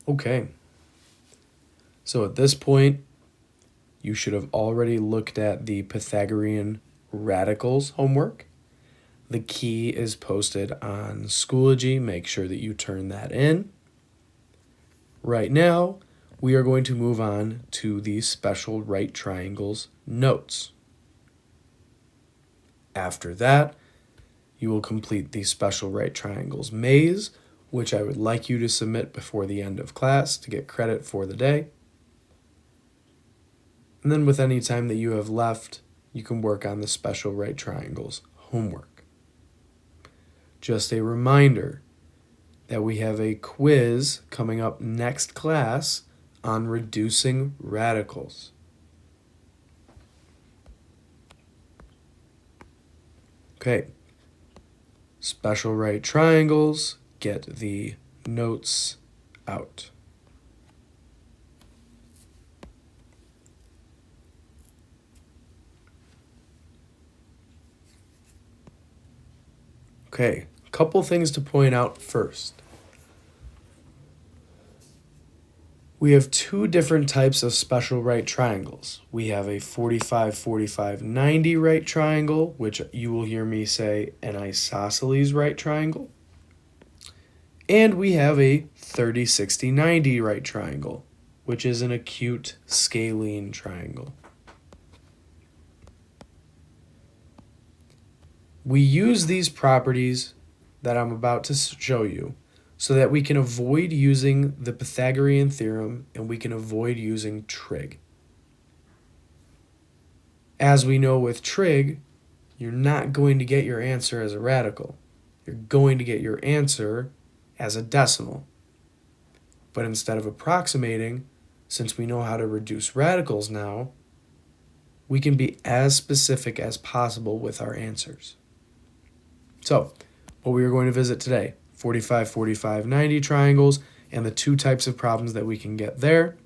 Okay, so at this point, you should have already looked at the Pythagorean radicals homework. The key is posted on Schoology. Make sure that you turn that in. Right now, we are going to move on to the special right triangles notes. After that, you will complete the special right triangles maze, which I would like you to submit before the end of class to get credit for the day. And then with any time that you have left, you can work on the special right triangles homework. Just a reminder that we have a quiz coming up next class on reducing radicals. Okay, special right triangles, get the notes out. Okay, a couple things to point out first. We have two different types of special right triangles. We have a 45, 45, 90 right triangle, which you will hear me say an isosceles right triangle. And we have a 30, 60, 90 right triangle, which is an acute scalene triangle. We use these properties that I'm about to show you so that we can avoid using the Pythagorean theorem and we can avoid using trig. As we know with trig, you're not going to get your answer as a radical. You're going to get your answer as a decimal. But instead of approximating, since we know how to reduce radicals now, we can be as specific as possible with our answers. So, what we are going to visit today, 45, 45, 90 triangles, and the two types of problems that we can get there.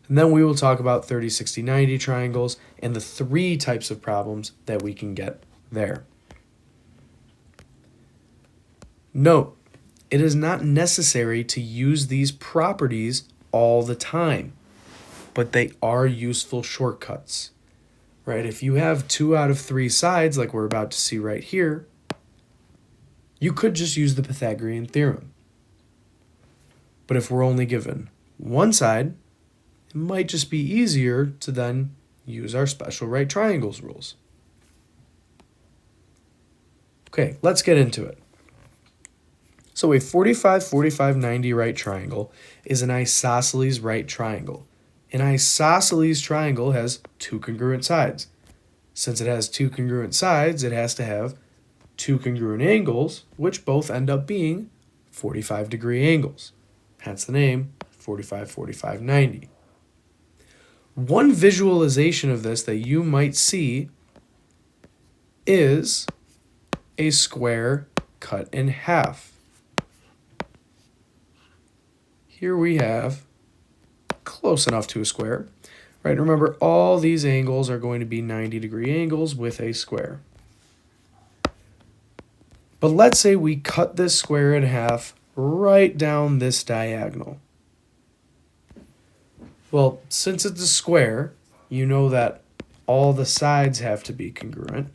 And then we will talk about 30, 60, 90 triangles and the three types of problems that we can get there. Note, it is not necessary to use these properties all the time, but they are useful shortcuts, right? If you have 2 out of 3 sides, like we're about to see right here, you could just use the Pythagorean theorem. But if we're only given one side, it might just be easier to then use our special right triangles rules. Okay, let's get into it. So a 45, 45, 90 right triangle is an isosceles right triangle. An isosceles triangle has 2 congruent sides. Since it has 2 congruent sides, it has to have 2 congruent angles, which both end up being 45-degree angles. Hence the name 45, 45, 90. One visualization of this that you might see is a square cut in half. Here we have close enough to a square. Right, remember all these angles are going to be 90-degree angles with a square. But let's say we cut this square in half right down this diagonal. Well, since it's a square, you know that all the sides have to be congruent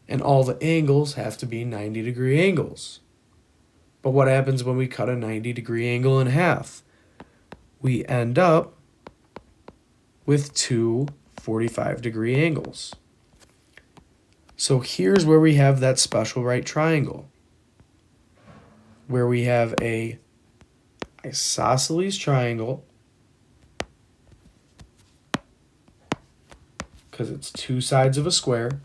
and all the angles have to be 90-degree angles. But what happens when we cut a 90-degree angle in half? We end up with 2 45-degree angles. So here's where we have that special right triangle, where we have a isosceles triangle, because it's 2 sides of a square.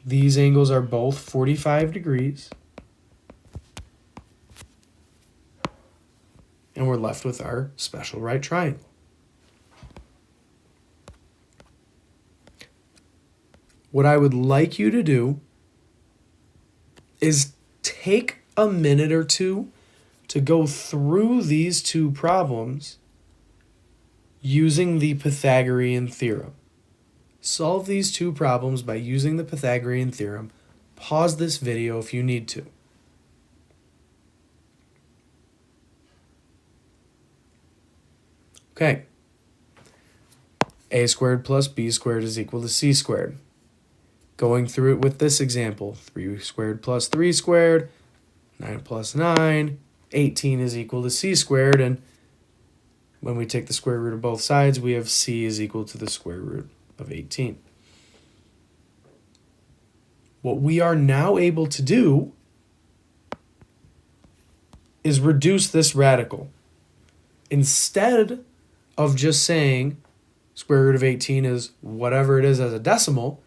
These angles are both 45 degrees. And we're left with our special right triangle. What I would like you to do is take a minute or two to go through these two problems using the Pythagorean theorem. Solve these two problems by using the Pythagorean theorem. Pause this video if you need to. Okay. A squared plus b squared is equal to c squared. Going through it with this example, 3 squared plus 3 squared, 9 plus 9, 18 is equal to c squared, and when we take the square root of both sides, we have c is equal to the square root of 18. What we are now able to do is reduce this radical. Instead of just saying square root of 18 is whatever it is as a decimal,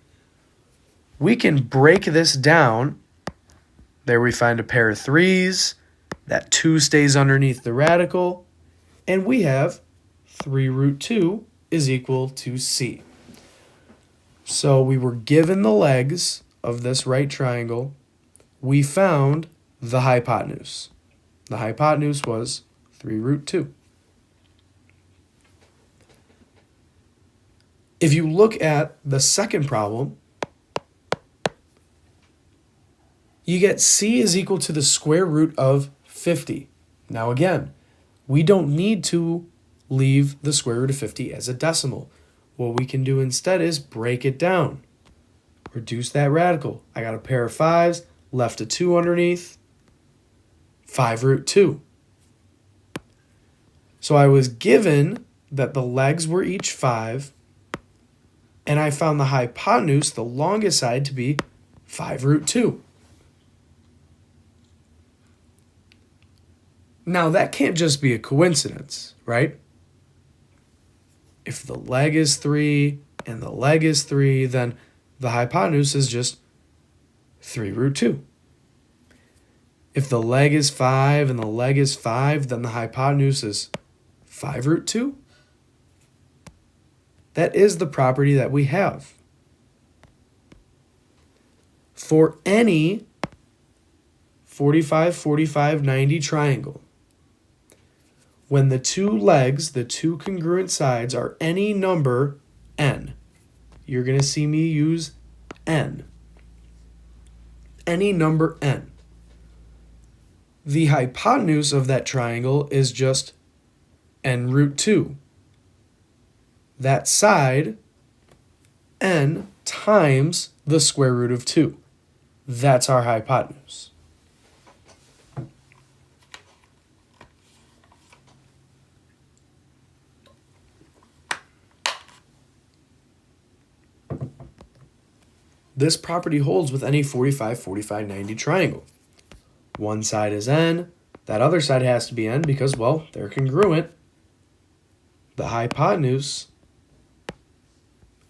we can break this down. There we find a pair of 3's. That 2 stays underneath the radical. And we have 3 root 2 is equal to c. So we were given the legs of this right triangle. We found the hypotenuse. The hypotenuse was 3 root 2. If you look at the second problem, you get c is equal to the square root of 50. Now again, we don't need to leave the square root of 50 as a decimal. What we can do instead is break it down. Reduce that radical. I got a pair of 5's, left a 2 underneath, 5 root 2. So I was given that the legs were each 5, and I found the hypotenuse, the longest side, to be 5 root 2. Now, that can't just be a coincidence, right? If the leg is 3 and the leg is 3, then the hypotenuse is just 3 root 2. If the leg is 5 and the leg is 5, then the hypotenuse is 5 root 2. That is the property that we have. For any 45, 45, 90 triangle, when the two legs, the two congruent sides, are any number n, you're going to see me use n. Any number n. The hypotenuse of that triangle is just n root 2. That side, n times the square root of 2. That's our hypotenuse. This property holds with any 45, 45, 90 triangle. One side is n, that other side has to be n because, well, they're congruent. The hypotenuse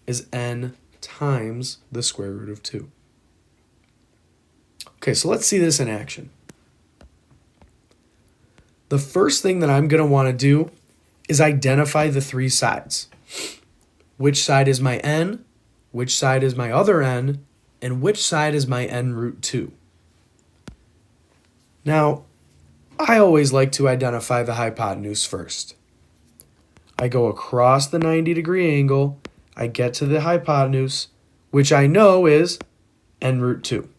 is n times the square root of 2. Okay, so let's see this in action. The first thing that I'm going to want to do is identify the three sides. Which side is my n? Which side is my other n? And which side is my n root 2? Now, I always like to identify the hypotenuse first. I go across the 90-degree angle, I get to the hypotenuse, which I know is n root 2.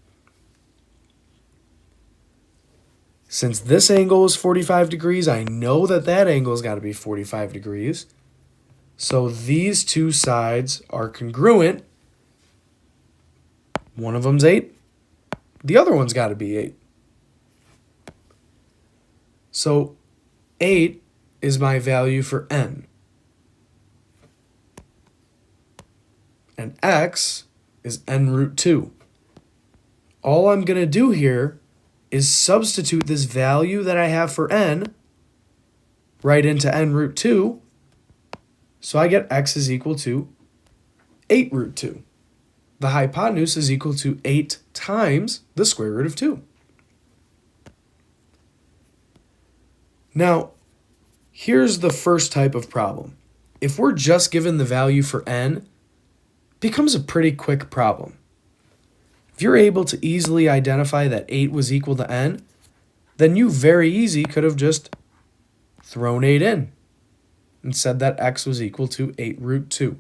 Since this angle is 45 degrees, I know that that angle's got to be 45 degrees. So these two sides are congruent. One of them's 8. The other one's got to be 8. So 8 is my value for n. And x is n root 2. All I'm going to do here is substitute this value that I have for n right into n root 2. So I get x is equal to 8 root 2. The hypotenuse is equal to 8 times the square root of 2. Now, here's the first type of problem. If we're just given the value for n, it becomes a pretty quick problem. If you're able to easily identify that 8 was equal to n, then you very easy could have just thrown 8 in and said that x was equal to 8 root 2.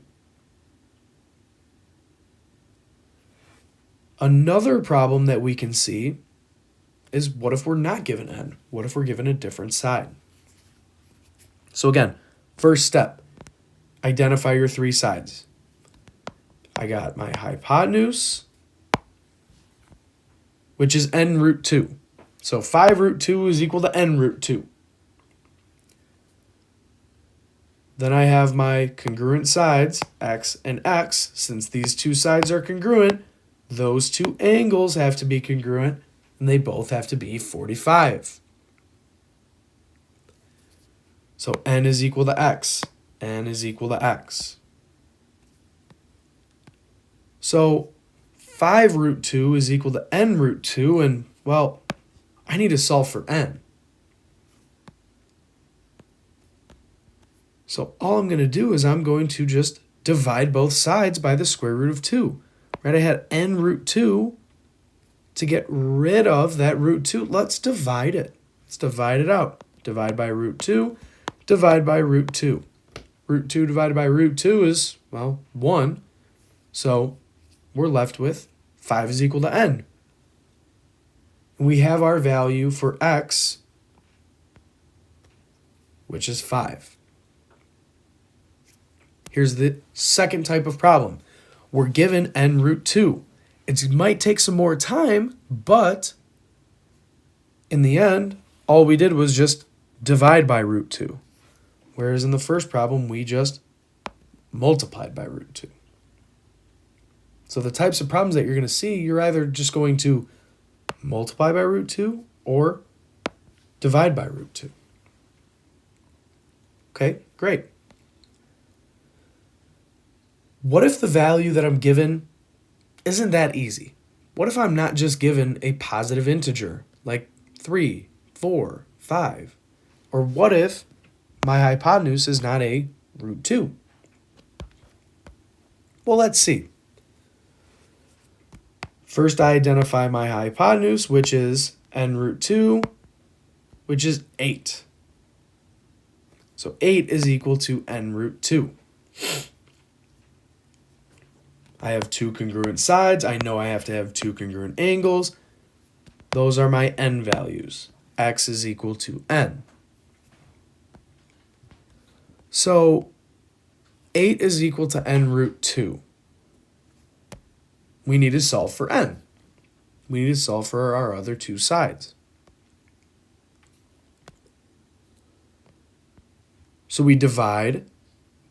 Another problem that we can see is what if we're not given n? What if we're given a different side? So again, First step, identify your three sides. I got my hypotenuse, which is n root 2. So 5 root 2 is equal to n root 2. Then I have my congruent sides, x and x. Since these two sides are congruent, those two angles have to be congruent, and they both have to be 45. So n is equal to x. N is equal to x. So 5 root 2 is equal to n root 2, and, well, I need to solve for n. So all I'm going to do is I'm going to just divide both sides by the square root of 2. Right? I had n root 2. To get rid of that root 2, let's divide it. Let's divide it out. Divide by root 2. Divide by root 2. Root 2 divided by root 2 is, well, 1. So we're left with 5 is equal to n. We have our value for x, which is 5. Here's the second type of problem. We're given n root 2. It might take some more time, but in the end, all we did was just divide by root 2. Whereas in the first problem, we just multiplied by root 2. So the types of problems that you're going to see, you're either just going to multiply by root 2 or divide by root 2. Okay, great. What if the value that I'm given isn't that easy? What if I'm not just given a positive integer, like 3, 4, 5? Or what if my hypotenuse is not a root 2? Well, let's see. First, I identify my hypotenuse, which is n root 2, which is 8. So 8 is equal to n root 2. I have two congruent sides. I know I have to have two congruent angles. Those are my n values. X is equal to n. So 8 is equal to n root 2. We need to solve for n. We need to solve for our other two sides. So we divide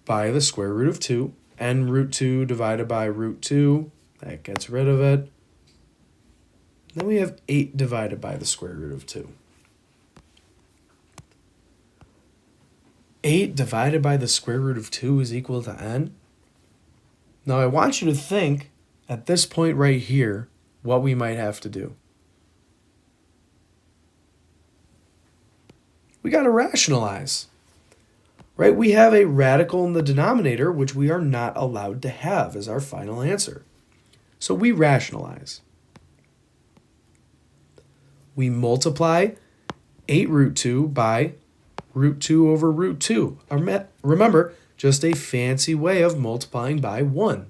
by the square root of 2. N root 2 divided by root 2. That gets rid of it. Then we have 8 divided by the square root of 2. 8 divided by the square root of 2 is equal to n. Now I want you to think, at this point right here, what we might have to do. We got to rationalize. Right? We have a radical in the denominator, which we are not allowed to have as our final answer. So we rationalize. We multiply 8 root 2 by root 2 over root 2. Remember, just a fancy way of multiplying by 1.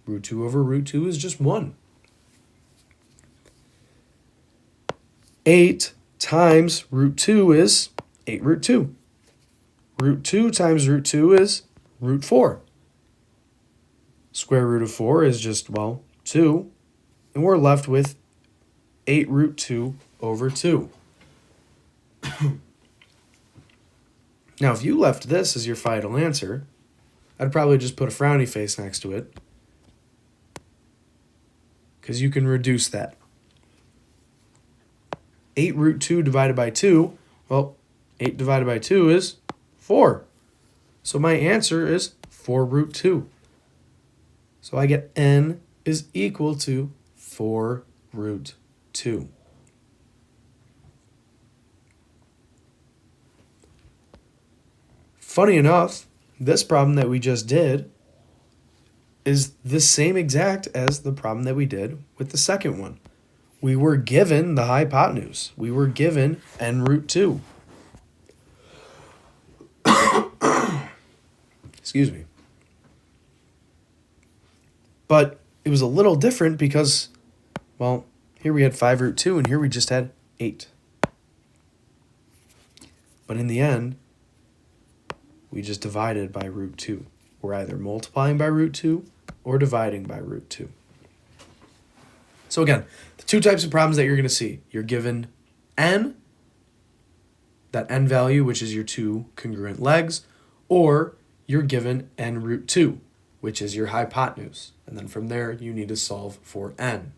Root 2 over root 2 is just 1. 8 times root 2 is 8 root 2. Root 2 times root 2 is root 4. Square root of 4 is just, well, 2. And we're left with 8 root 2 over 2. Now, if you left this as your final answer, I'd probably just put a frowny face next to it, because you can reduce that. 8 root 2 divided by 2, well, 8 divided by 2 is 4. So my answer is 4 root 2. So I get n is equal to 4 root 2. Funny enough, this problem that we just did is the same exact as the problem that we did with the second one. We were given the hypotenuse. We were given n root 2. Excuse me. But it was a little different because, well, here we had 5 root 2 and here we just had 8. But in the end, we just divided by root 2. We're either multiplying by root 2 or dividing by root 2. So again, the two types of problems that you're going to see. You're given n, that n value, which is your two congruent legs, or you're given n root 2, which is your hypotenuse. And then from there, you need to solve for n.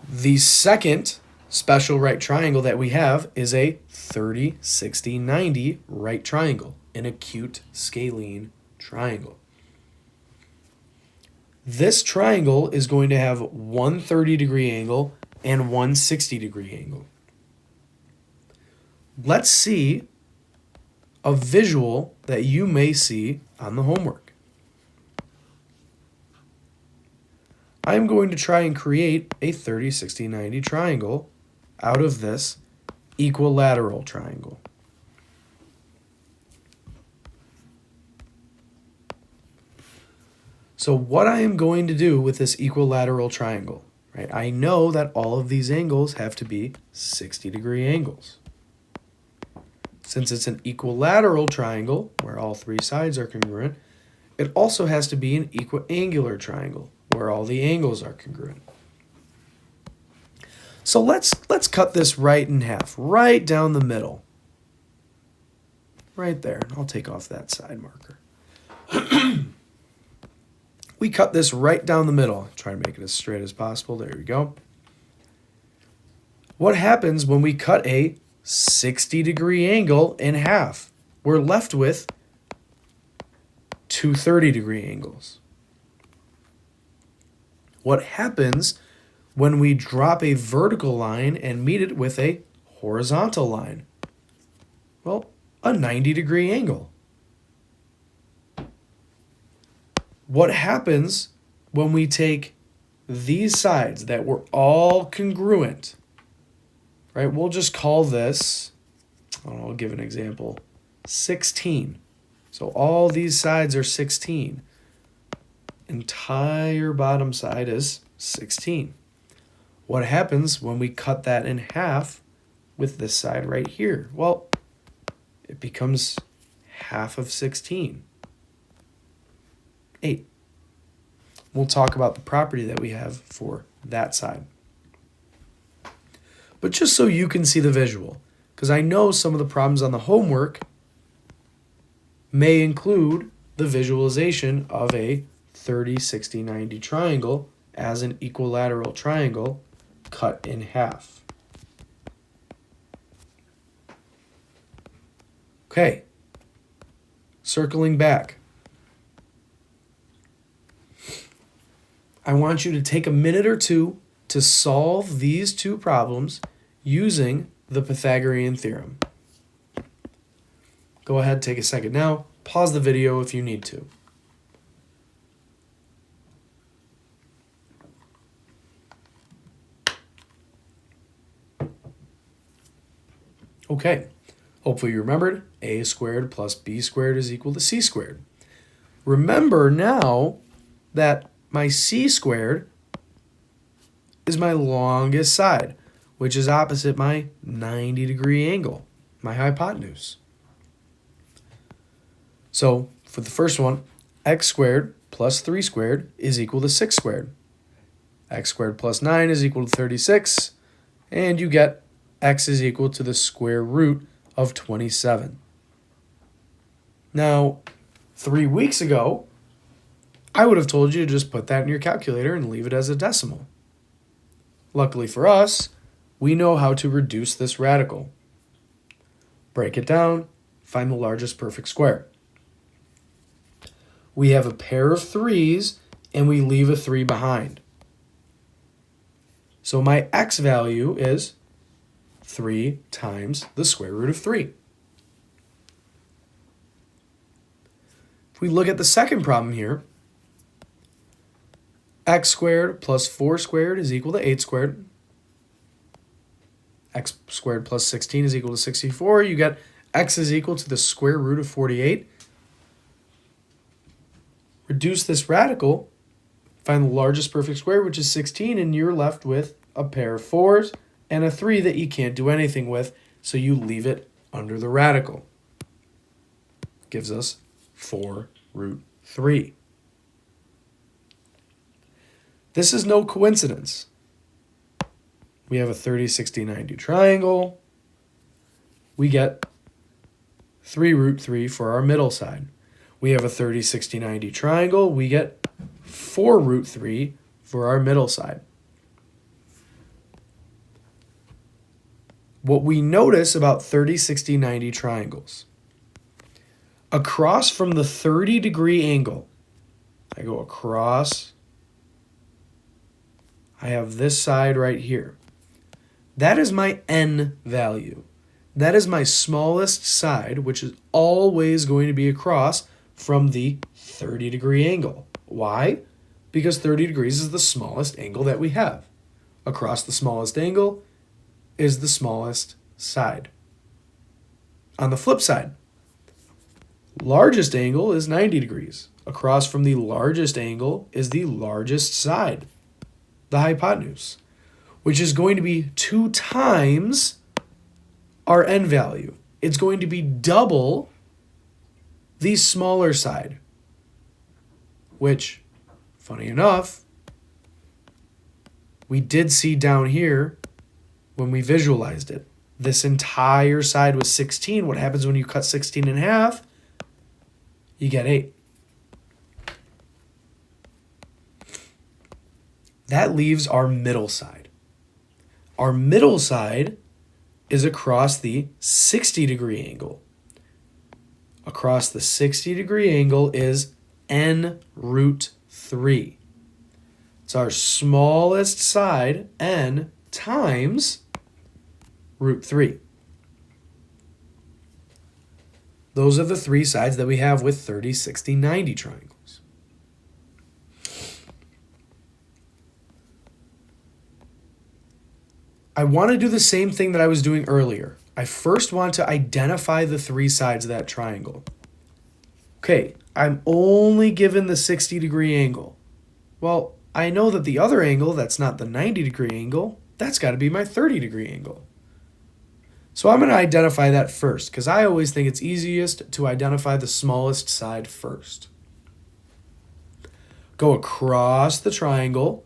The second special right triangle that we have is a 30, 60, 90 right triangle, an acute scalene triangle. This triangle is going to have one 30-degree angle and one 60-degree angle. Let's see a visual that you may see on the homework. I'm going to try and create a 30, 60, 90 triangle out of this equilateral triangle. So what I am going to do with this equilateral triangle, right? I know that all of these angles have to be 60-degree angles. Since it's an equilateral triangle, where all three sides are congruent, it also has to be an equiangular triangle, where all the angles are congruent. So let's cut this right in half, right down the middle. Right there. I'll take off that side marker. We cut this right down the middle. Try to make it as straight as possible. There we go. What happens when we cut a 60-degree angle in half? We're left with two 30-degree angles. What happens when we drop a vertical line and meet it with a horizontal line? Well, a 90-degree angle. What happens when we take these sides that were all congruent, right? We'll just call this, I'll give an example, 16. So all these sides are 16. Entire bottom side is 16. What happens when we cut that in half with this side right here? Well, it becomes half of 16. 8. We'll talk about the property that we have for that side. But just so you can see the visual, because I know some of the problems on the homework may include the visualization of a 30, 60, 90 triangle as an equilateral triangle cut in half. Okay, circling back. I want you to take a minute or two to solve these two problems using the Pythagorean theorem. Go ahead, take a second now. Pause the video if you need to. Okay, hopefully you remembered a squared plus b squared is equal to c squared. Remember now that my c squared is my longest side, which is opposite my 90-degree angle, my hypotenuse. So for the first one, x squared plus 3 squared is equal to 6 squared. X squared plus 9 is equal to 36, and you get x is equal to the square root of 27. Now, 3 weeks ago, I would have told you to just put that in your calculator and leave it as a decimal. Luckily for us, we know how to reduce this radical. Break it down, find the largest perfect square. We have a pair of 3's and we leave a 3 behind. So my x value is 3 times the square root of 3. If we look at the second problem here, x squared plus 4 squared is equal to 8 squared. X squared plus 16 is equal to 64. You get x is equal to the square root of 48. Reduce this radical, find the largest perfect square, which is 16, and you're left with a pair of 4's and a 3 that you can't do anything with, so you leave it under the radical. Gives us 4 root 3. This is no coincidence. We have a 30, 60, 90 triangle. We get 3 root 3 for our middle side. We have a 30, 60, 90 triangle. We get 4 root 3 for our middle side. What we notice about 30, 60, 90 triangles, across from the 30-degree angle, I go across, I have this side right here. That is my n value. That is my smallest side, which is always going to be across from the 30-degree angle. Why? Because 30 degrees is the smallest angle that we have. Across the smallest angle is the smallest side. On the flip side, largest angle is 90 degrees. Across from the largest angle is the largest side, the hypotenuse, which is going to be 2 times our n value. It's going to be double the smaller side, which, funny enough, we did see down here when we visualized it. This entire side was 16. What happens when you cut 16 in half? You get 8. That leaves our middle side. Our middle side is across the 60-degree angle. Across the 60-degree angle is n root 3. It's our smallest side, n, times root 3. Those are the 3 sides that we have with 30, 60, 90 triangles. I want to do the same thing that I was doing earlier. I first want to identify the 3 sides of that triangle. Okay, I'm only given the 60-degree angle. Well, I know that the other angle, that's not the 90-degree angle, that's got to be my 30-degree angle. So I'm going to identify that first, because I always think it's easiest to identify the smallest side first. Go across the triangle,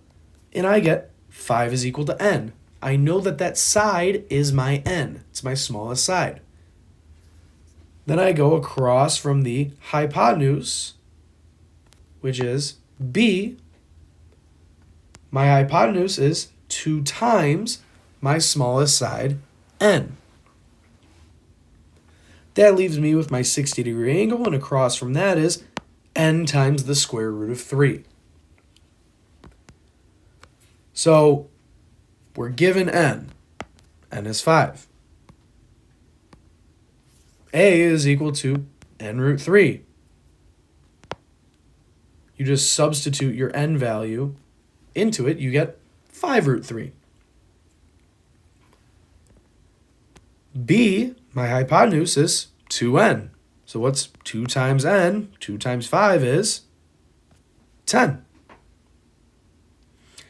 and I get 5 is equal to n. I know that that side is my n. It's my smallest side. Then I go across from the hypotenuse, which is b. My hypotenuse is 2 times my smallest side, n. That leaves me with my 60-degree angle, and across from that is n times the square root of 3. So we're given n. N is 5. A is equal to n root 3. You just substitute your n value into it, you get 5 root 3. B, my hypotenuse, is 2n. So what's 2 times n? 2 times 5 is 10.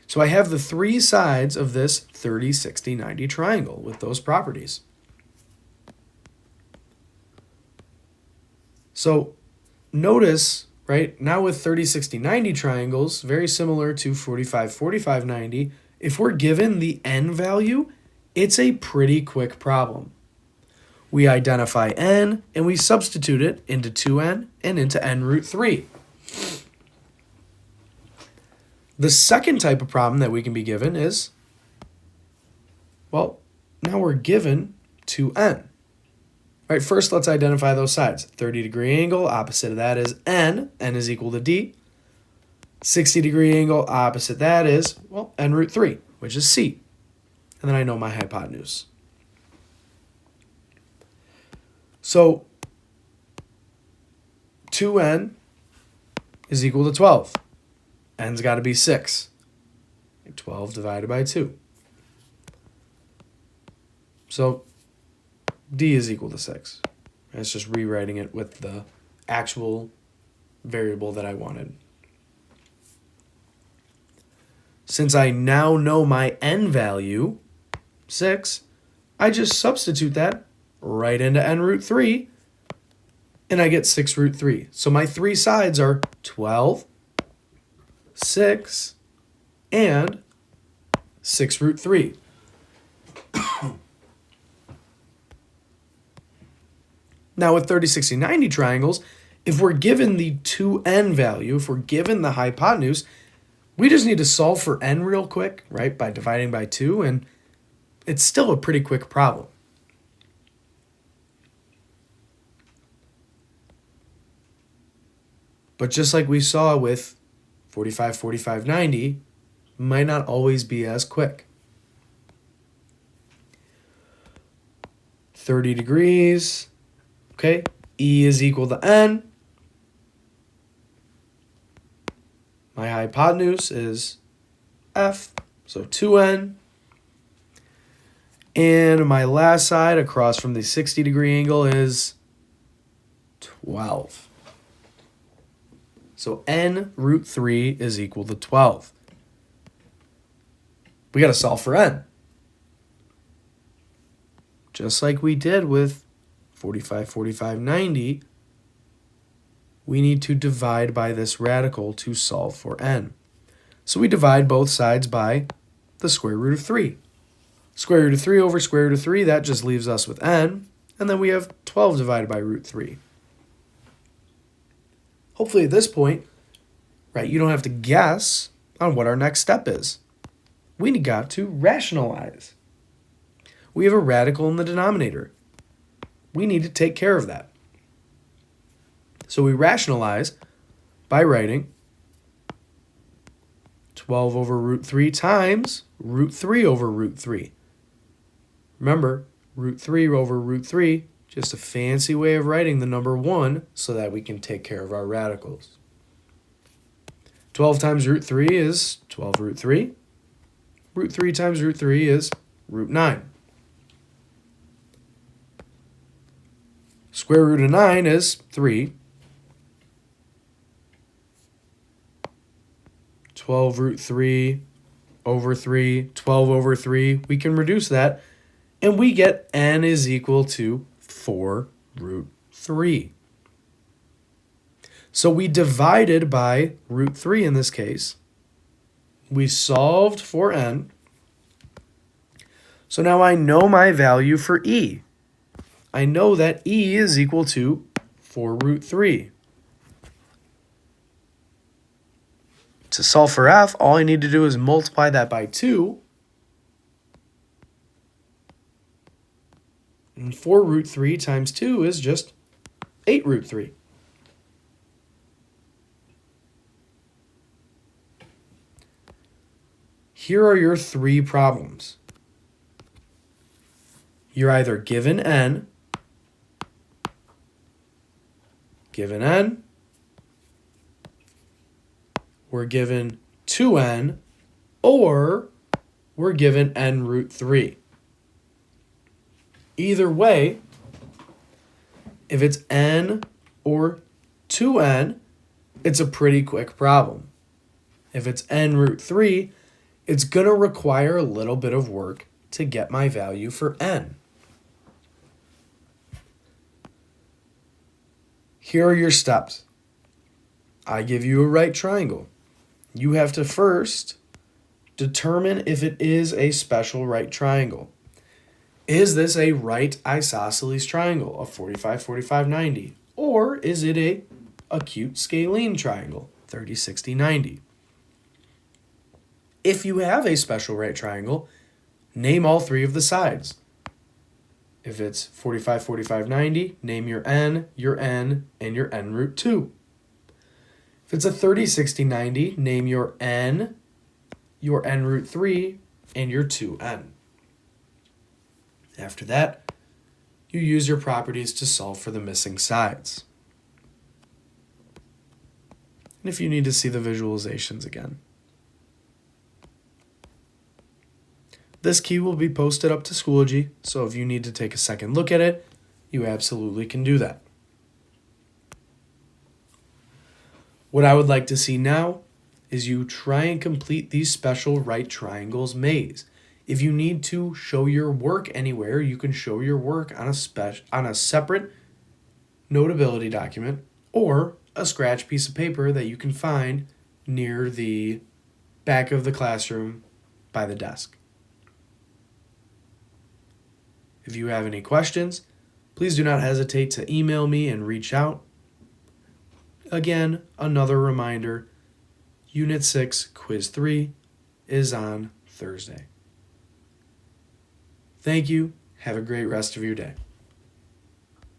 So I have the 3 sides of this 30, 60, 90 triangle with those properties. So notice, right, now with 30, 60, 90 triangles, very similar to 45, 45, 90, if we're given the n value, it's a pretty quick problem. We identify n, and we substitute it into 2n and into n root 3. The second type of problem that we can be given is, well, now we're given 2n. All right, first let's identify those sides. 30-degree angle, opposite of that is n. N is equal to d. 60-degree angle, opposite that is, well, n root 3, which is c. And then I know my hypotenuse. So 2n is equal to 12. N's got to be 6. 12 divided by 2. So d is equal to 6. It's just rewriting it with the actual variable that I wanted. Since I now know my n value, 6, I just substitute that right into n root 3, and I get 6 root 3. So my three sides are 12, 6, and 6 root 3. Now with 30, 60, 90 triangles, if we're given the 2n value, if we're given the hypotenuse, we just need to solve for n real quick, right, by dividing by 2, and it's still a pretty quick problem. But just like we saw with 45, 45, 90, might not always be as quick. 30 degrees, okay, E is equal to n. My hypotenuse is F, so 2n. And my last side across from the 60-degree angle is 12. So n root 3 is equal to 12. We got to solve for n. Just like we did with 45, 45, 90, we need to divide by this radical to solve for n. So we divide both sides by the square root of 3. Square root of 3 over square root of 3, that just leaves us with n. And then we have 12 divided by root 3. Hopefully at this point, right, you don't have to guess on what our next step is. We got to rationalize. We have a radical in the denominator. We need to take care of that. So we rationalize by writing 12 over root 3 times root 3 over root 3. Remember, root 3 over root 3, just a fancy way of writing the number 1 so that we can take care of our radicals. 12 times root 3 is 12 root 3. Root 3 times root 3 is root 9. Square root of 9 is 3. 12 root 3 over 3, 12 over 3. We can reduce that, and we get n is equal to 4 root 3. So we divided by root 3 in this case. We solved for n. So now I know my value for e. I know that e is equal to 4 root 3. To solve for f, all I need to do is multiply that by 2. And 4 root 3 times 2 is just 8 root 3. Here are your three problems. You're either given n, we're given 2n, or we're given n root 3. Either way, if it's n or 2n, it's a pretty quick problem. If it's n root 3, it's going to require a little bit of work to get my value for n. Here are your steps. I give you a right triangle. You have to first determine if it is a special right triangle. Is this a right isosceles triangle of 45, 45, 90? Or is it a acute scalene triangle, 30, 60, 90? If you have a special right triangle, name all three of the sides. If it's 45, 45, 90, name your n, and your n root 2. If it's a 30, 60, 90, name your n root 3, and your 2n. After that, you use your properties to solve for the missing sides. And if you need to see the visualizations again. This key will be posted up to Schoology, so if you need to take a second look at it, you absolutely can do that. What I would like to see now is you try and complete these special right triangles maze. If you need to show your work anywhere, you can show your work on a separate Notability document or a scratch piece of paper that you can find near the back of the classroom by the desk. If you have any questions, please do not hesitate to email me and reach out. Again, another reminder, Unit 6, Quiz 3 is on Thursday. Thank you. Have a great rest of your day.